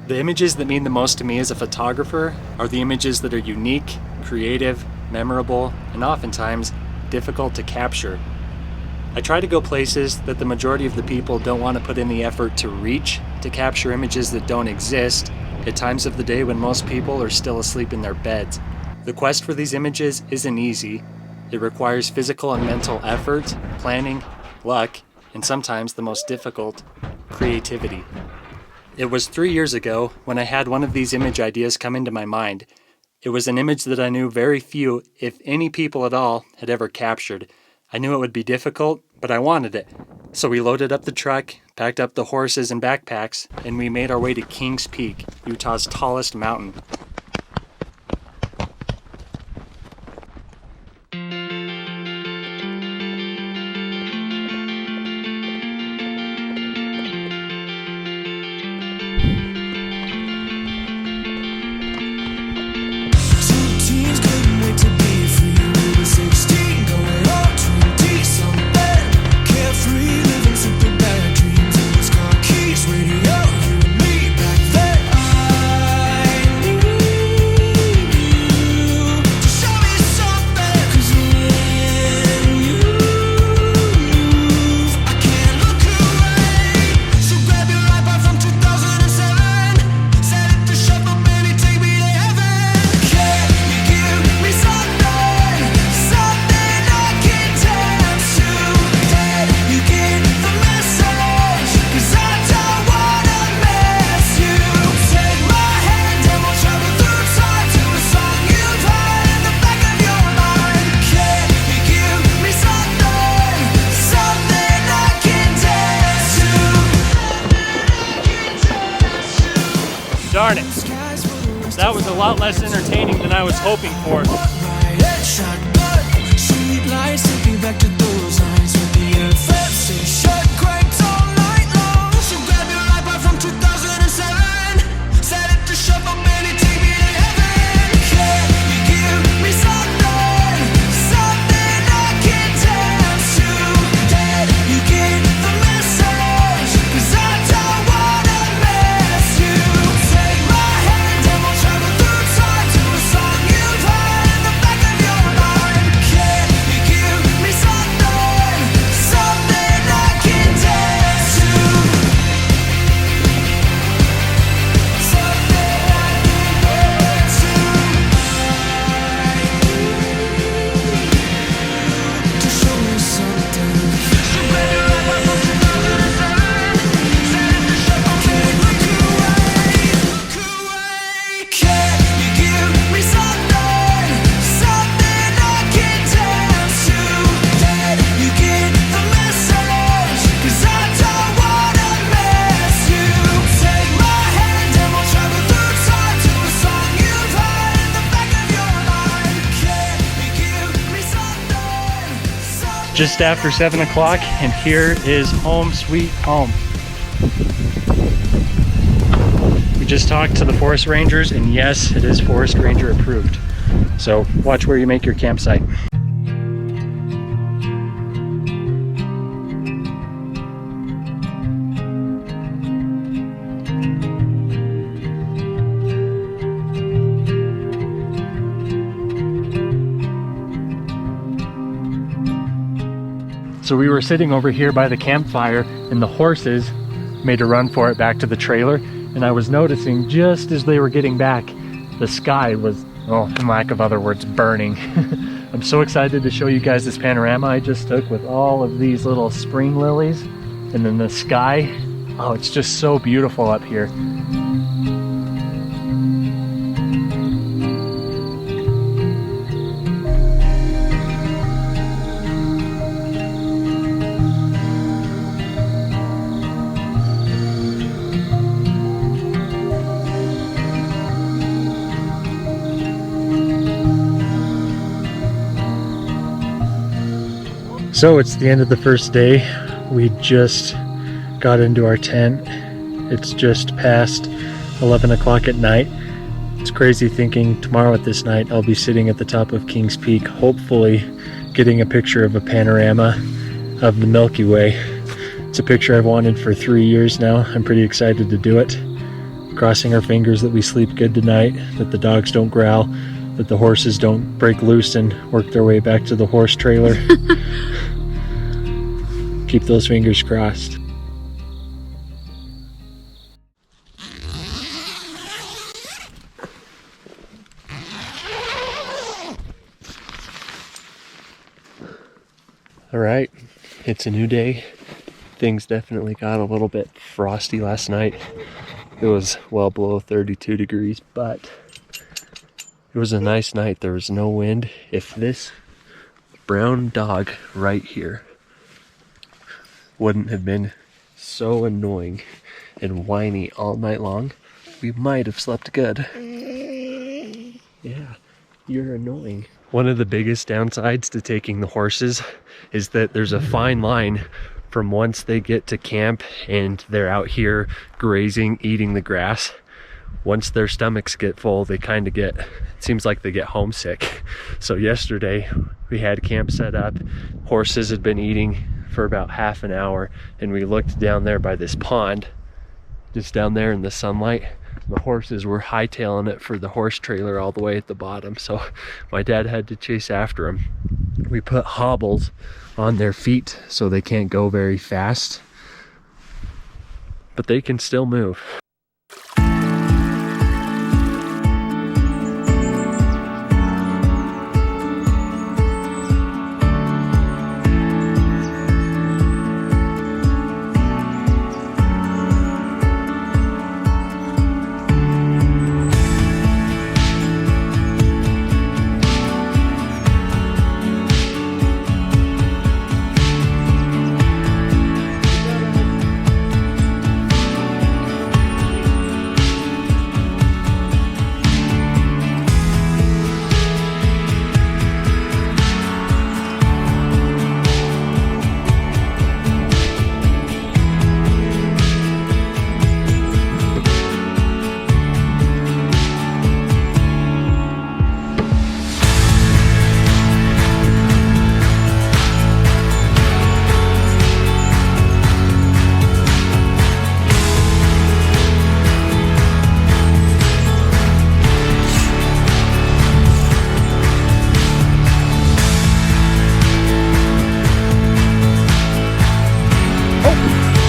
The images that mean the most to me as a photographer are the images that are unique, creative, memorable, and oftentimes difficult to capture. I try to go places that the majority of the people don't want to put in the effort to reach to capture images that don't exist at times of the day when most people are still asleep in their beds. The quest for these images isn't easy. It requires physical and mental effort, planning, luck, and sometimes the most difficult, creativity. It was 3 years ago when I had one of these image ideas come into my mind. It was an image that I knew very few, if any people at all, had ever captured. I knew it would be difficult, but I wanted it. So we loaded up the truck, packed up the horses and backpacks, and we made our way to Kings Peak, Utah's tallest mountain. Darn it. That was a lot less entertaining than I was hoping for. Just after 7 o'clock, and here is home sweet home. We just talked to the forest rangers, and yes, it is forest ranger approved. So watch where you make your campsite. So we were sitting over here by the campfire, and the horses made a run for it back to the trailer, and I was noticing just as they were getting back, the sky was, in lack of other words, burning. I'm so excited to show you guys this panorama I just took with all of these little spring lilies, and then the sky. Oh, it's just so beautiful up here. So it's the end of the first day. We just got into our tent. It's just past 11 o'clock at night. It's crazy thinking tomorrow at this night I'll be sitting at the top of Kings Peak, hopefully getting a picture of a panorama of the Milky Way. It's a picture I've wanted for 3 years now. I'm pretty excited to do it. crossing our fingers that we sleep good tonight, that the dogs don't growl, that the horses don't break loose and work their way back to the horse trailer. Keep those fingers crossed. All right, it's a new day. Things definitely got a little bit frosty last night. It was well below 32 degrees, but it was a nice night. There was no wind. If this brown dog right here wouldn't have been so annoying and whiny all night long, we might have slept good. Yeah, you're annoying. One of the biggest downsides to taking the horses is that there's a fine line from once they get to camp and they're out here grazing, eating the grass. Once their stomachs get full, they kind of get, it seems like they get homesick. So yesterday we had camp set up. Horses had been eating for about half an hour, and we looked down there by this pond, just down there in the sunlight. The horses were hightailing it for the horse trailer all the way at the bottom, so my dad had to chase after them. We put hobbles on their feet so they can't go very fast, but they can still move.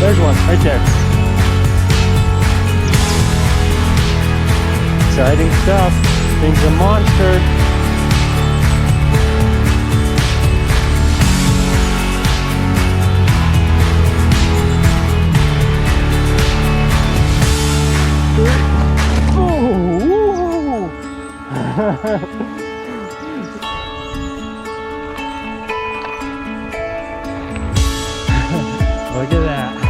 There's one right there. Exciting stuff. Thing's a monster. Look at that.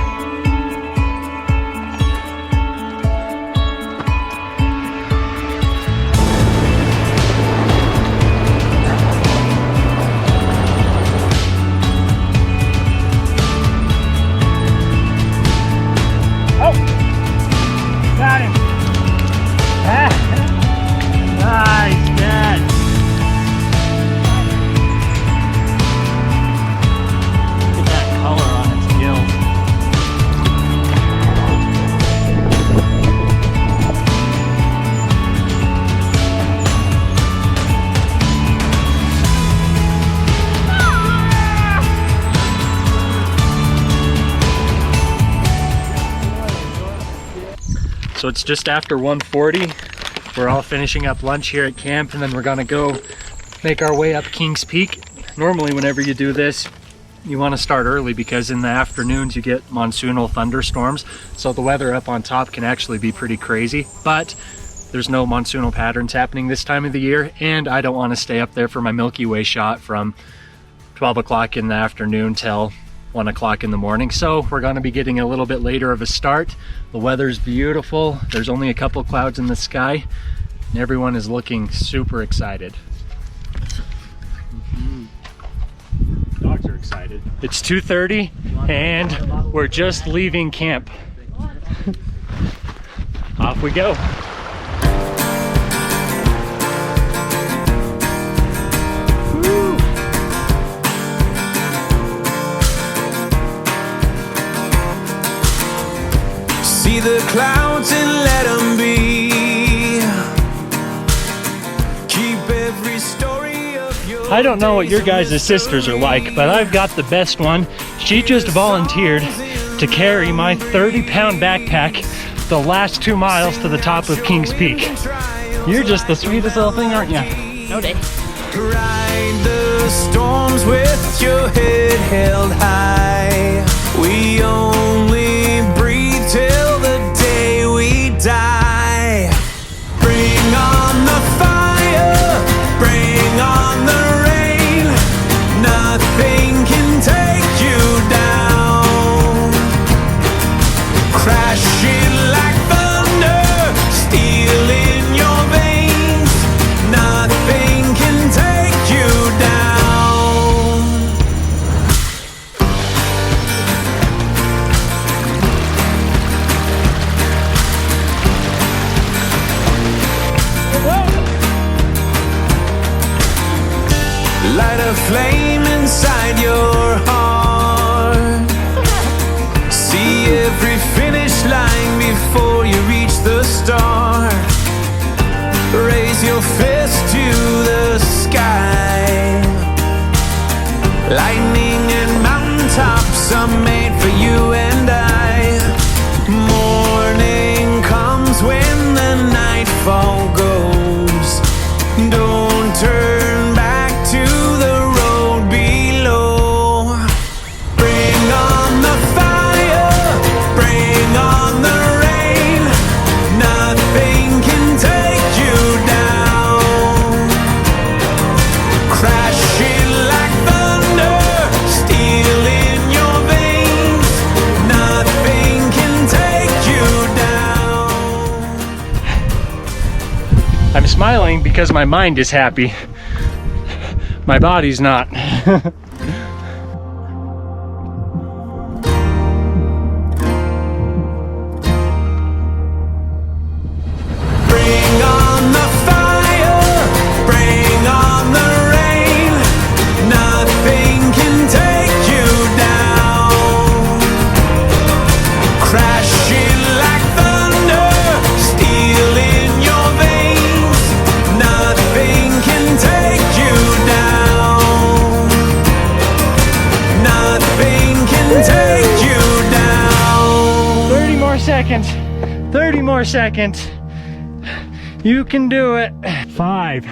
Got him. Nice catch. Look at that color on its gills. So it's just after 1:40. We're all finishing up lunch here at camp, and then we're gonna go make our way up Kings Peak. Normally, whenever you do this, you want to start early because in the afternoons you get monsoonal thunderstorms. So the weather up on top can actually be pretty crazy, but there's no monsoonal patterns happening this time of the year, and I don't want to stay up there for my Milky Way shot from 12 o'clock in the afternoon till 1 o'clock in the morning. So we're going to be getting a little bit later of a start. The weather's beautiful. There's only a couple clouds in the sky, and everyone is looking super excited. Dogs are excited. It's 2:30 and we're just leaving camp. Off we go. See the clouds and let them I don't know what your guys' sisters are like, but I've got the best one. She just volunteered to carry my 30-pound backpack the last 2 miles to the top of Kings Peak. You're just the sweetest little thing, aren't you? No day. Ride the storms with your head held high. We only breathe till the day we die. Bring on the fire, bring on the rain. Nothing can take you down. Crashing like thunder, steel in your veins. Nothing can take you down. Light a flame inside your heart. See every finish line before you reach the start. Raise your fist to the sky. Lightning and mountaintops are made for you and I. Morning comes when the nightfall goes. Don't turn back to the road below. Bring on the fire, bring on the rain. Nothing can take you down. Crashing like thunder, steel in your veins. Nothing can take you down. I'm smiling because my mind is happy. My body's not. Bring on the fire, bring on the rain. Nothing can take you down. Crashing like thunder, steel in your veins. Nothing can take you down. Nothing can take you down. 30 more seconds. 30 more seconds. You can do it. 5,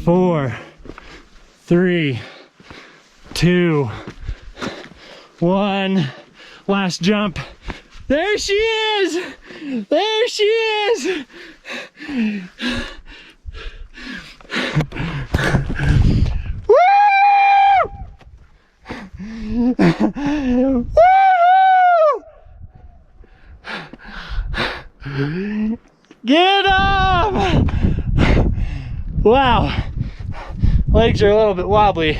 4, 3, 2, 1. Last jump. There she is. There she is. Woo! Woo! Get up! Wow. Legs are a little bit wobbly.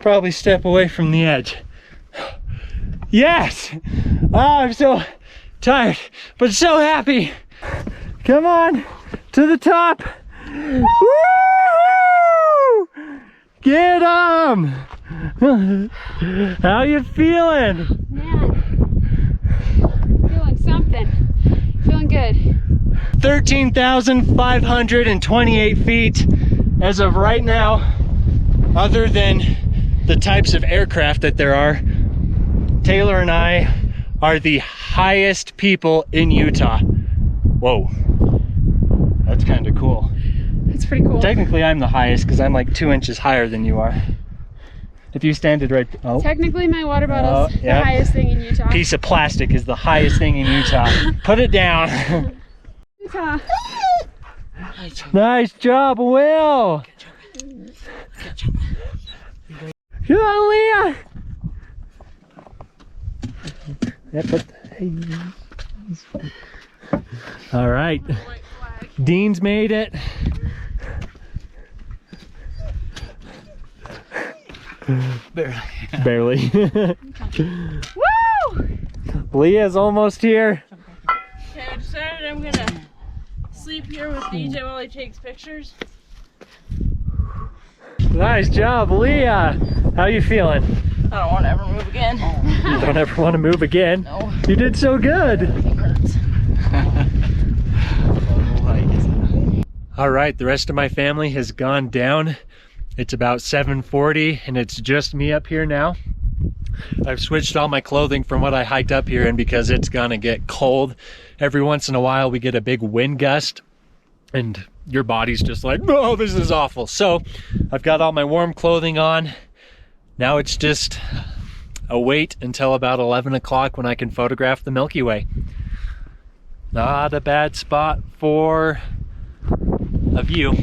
Probably step away from the edge. Yes! Oh, I'm so tired, but so happy. Come on, to the top. Woo! Get 'em! How you feeling? Man, feeling something. Feeling good. 13,528 feet as of right now. Other than the types of aircraft that there are, Taylor and I are the highest people in Utah. Whoa, that's kind of cool. That's pretty cool. Technically I'm the highest because I'm like 2 inches higher than you are. If you stand it right, oh. Technically my water bottle's yep. the highest thing in Utah. Piece of plastic is the highest thing in Utah. Put it down. Utah. Nice job, Will. Come on, Leah. All right. Dean's made it. Barely. Woo! Leah's almost here. Okay, I decided I'm gonna sleep here with DJ while he takes pictures. Nice job, Leah. How you feeling? I don't want to ever move again. You don't ever want to move again? No. You did so good. Everything hurts. All right, the rest of my family has gone down It's about 7:40 and it's just me up here now. I've switched all my clothing from what I hiked up here in because it's gonna get cold. Every once in a while we get a big wind gust and your body's just like, no, this is awful. So I've got all my warm clothing on. Now it's just a wait until about 11 o'clock when I can photograph the Milky Way. Not a bad spot for a view.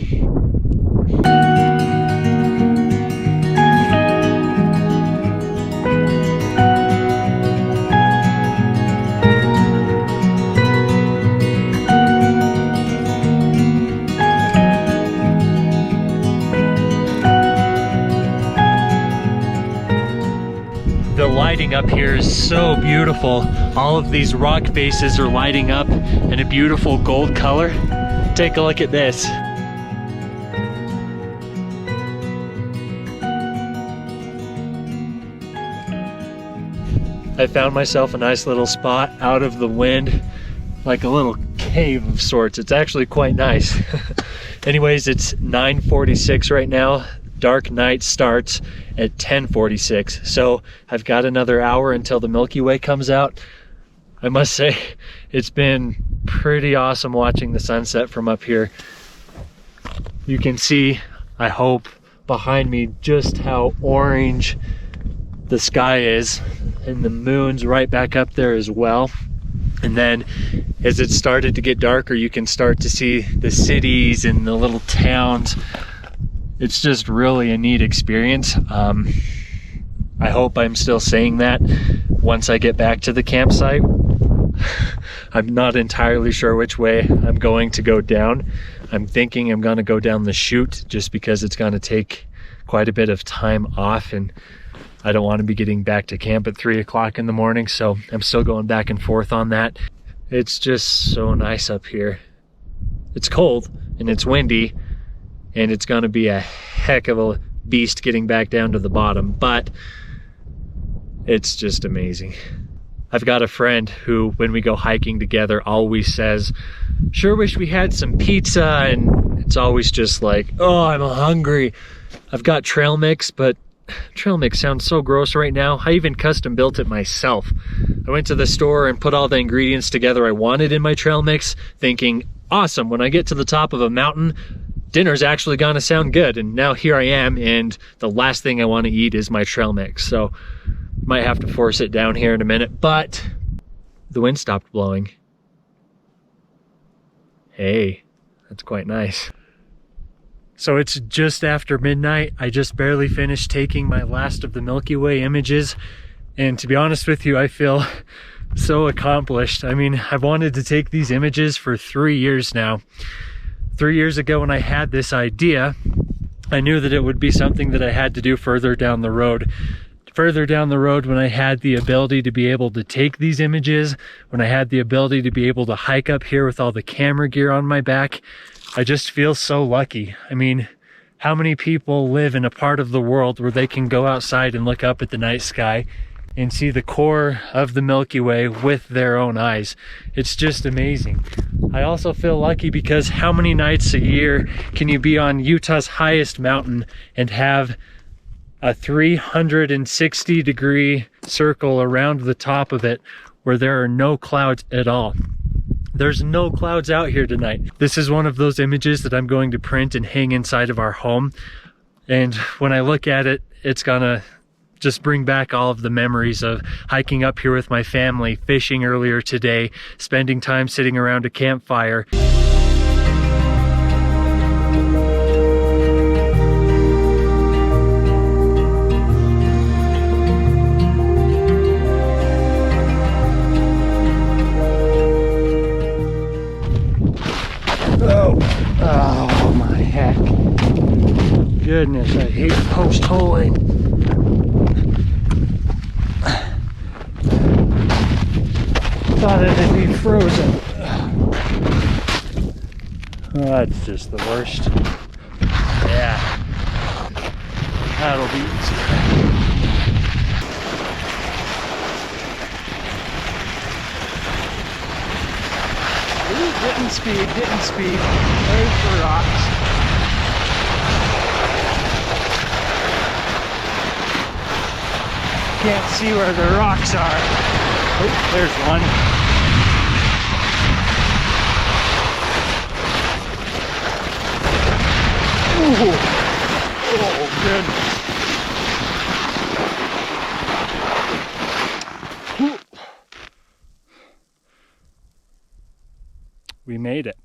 The lighting up here is so beautiful. All of these rock faces are lighting up in a beautiful gold color. Take a look at this. I found myself a nice little spot out of the wind, like a little cave of sorts. It's actually quite nice. Anyways, it's 9:46 right now. Dark night starts at 10:46, so I've got another hour until the Milky Way comes out. I must say, it's been pretty awesome watching the sunset from up here. You can see, I hope, behind me just how orange the sky is, and the moon's right back up there as well. And then as it started to get darker, you can start to see the cities and the little towns. It's just really a neat experience. I hope I'm still saying that once I get back to the campsite. I'm not entirely sure which way I'm going to go down. I'm thinking I'm going to go down the chute just because it's going to take quite a bit of time off, and I don't want to be getting back to camp at 3 o'clock in the morning, so I'm still going back and forth on that. It's just so nice up here. It's cold and it's windy, and it's going to be a heck of a beast getting back down to the bottom, but it's just amazing. I've got a friend who, when we go hiking together, always says, sure wish we had some pizza, and it's always just like, oh, I'm hungry. I've got trail mix, but trail mix sounds so gross right now. I even custom built it myself. I went to the store and put all the ingredients together I wanted in my trail mix, thinking, awesome, when I get to the top of a mountain, dinner's actually gonna sound good. And now here I am, and the last thing I want to eat is my trail mix. So might have to force it down here in a minute, but the wind stopped blowing. Hey, that's quite nice. So it's just after midnight. I just barely finished taking my last of the Milky Way images, and to be honest with you, I feel so accomplished. I mean, I've wanted to take these images for 3 years now. 3 years ago when I had this idea, I knew that it would be something that I had to do further down the road. Further down the road, when I had the ability to be able to take these images, when I had the ability to be able to hike up here with all the camera gear on my back, I just feel so lucky. I mean, how many people live in a part of the world where they can go outside and look up at the night sky and see the core of the Milky Way with their own eyes? It's just amazing. I also feel lucky because how many nights a year can you be on Utah's highest mountain and have a 360-degree circle around the top of it where there are no clouds at all? There's no clouds out here tonight. This is one of those images that I'm going to print and hang inside of our home. And when I look at it, it's gonna just bring back all of the memories of hiking up here with my family, fishing earlier today, spending time sitting around a campfire. Oh my heck. Goodness, I hate post holing. Thought it'd be frozen. Oh, that's just the worst. Yeah. That'll be easy. Getting speed, getting speed. There's the rocks. can't see where the rocks are. Oh, there's one. Ooh. Oh, goodness. We made it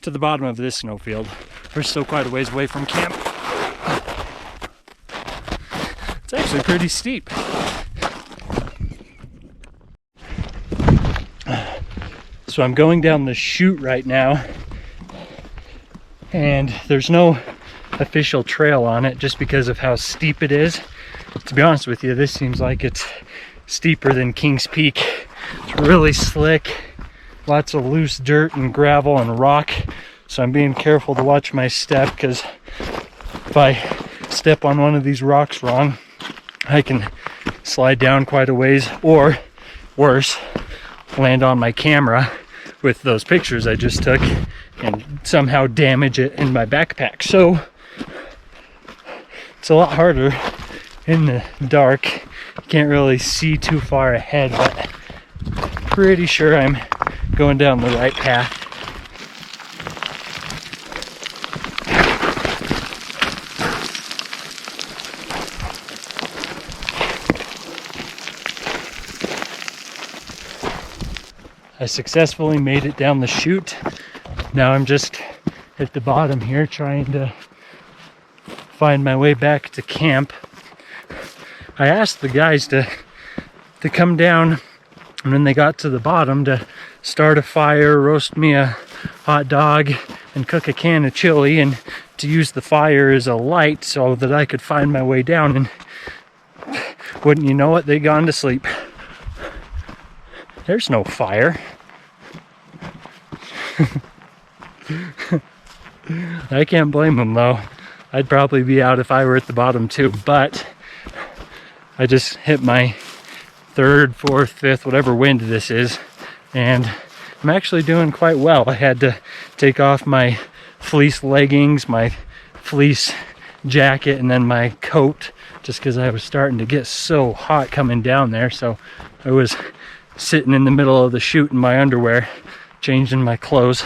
to the bottom of this snowfield. We're still quite a ways away from camp. It's actually pretty steep. So I'm going down the chute right now, and there's no official trail on it just because of how steep it is. To be honest with you, this seems like it's steeper than King's Peak. It's really slick. Lots of loose dirt and gravel and rock, so I'm being careful to watch my step, because if I step on one of these rocks wrong, I can slide down quite a ways, or worse, land on my camera with those pictures I just took and somehow damage it in my backpack. So it's a lot harder in the dark. You can't really see too far ahead, but pretty sure I'm going down the right path. I successfully made it down the chute. Now I'm just at the bottom here trying to find my way back to camp. I asked the guys to come down, and when they got to the bottom, to start a fire, roast me a hot dog, and cook a can of chili, and to use the fire as a light so that I could find my way down. And wouldn't you know it, they'd gone to sleep. There's no fire. I can't blame them though. I'd probably be out if I were at the bottom too, but I just hit my third, fourth, fifth, whatever wind this is, and I'm actually doing quite well. I had to take off my fleece leggings, my fleece jacket, and then my coat, just because I was starting to get so hot coming down there. So I was sitting in the middle of the chute in my underwear, changing my clothes.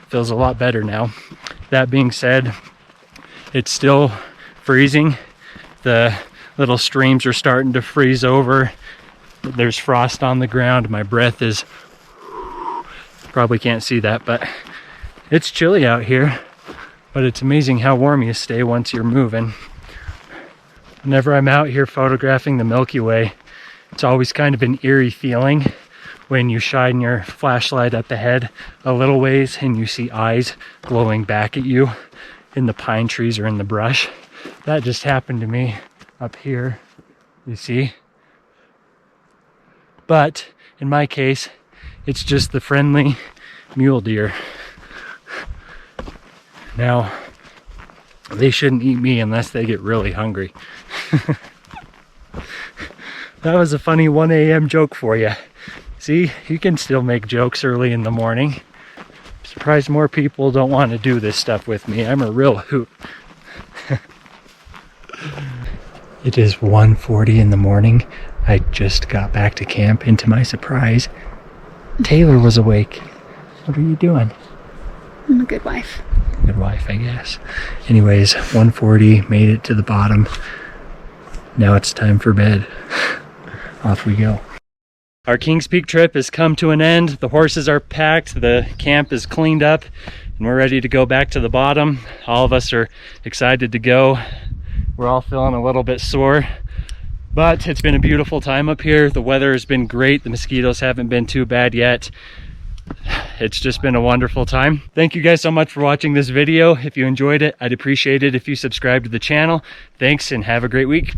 Feels a lot better now. That being said, it's still freezing. The little streams are starting to freeze over. There's frost on the ground. My breath is, probably can't see that, but it's chilly out here. But it's amazing how warm you stay once you're moving. Whenever I'm out here photographing the Milky Way, it's always kind of an eerie feeling when you shine your flashlight up ahead a little ways and you see eyes glowing back at you in the pine trees or in the brush. That just happened to me up here, you see. But in my case, it's just the friendly mule deer. Now, they shouldn't eat me unless they get really hungry. That was a funny 1 a.m. joke for you. See, you can still make jokes early in the morning. I'm surprised more people don't want to do this stuff with me. I'm a real hoot. It is 1:40 in the morning. I just got back to camp, and to my surprise, Taylor was awake. What are you doing? I'm a good wife. Good wife, I guess. Anyways, 1:40, made it to the bottom. Now it's time for bed. Off we go. Our Kings Peak trip has come to an end. The horses are packed, the camp is cleaned up, and we're ready to go back to the bottom. All of us are excited to go. We're all feeling a little bit sore, but it's been a beautiful time up here. The weather has been great. The mosquitoes haven't been too bad yet. It's just been a wonderful time. Thank you guys so much for watching this video. If you enjoyed it, I'd appreciate it if you subscribe to the channel. Thanks, and have a great week.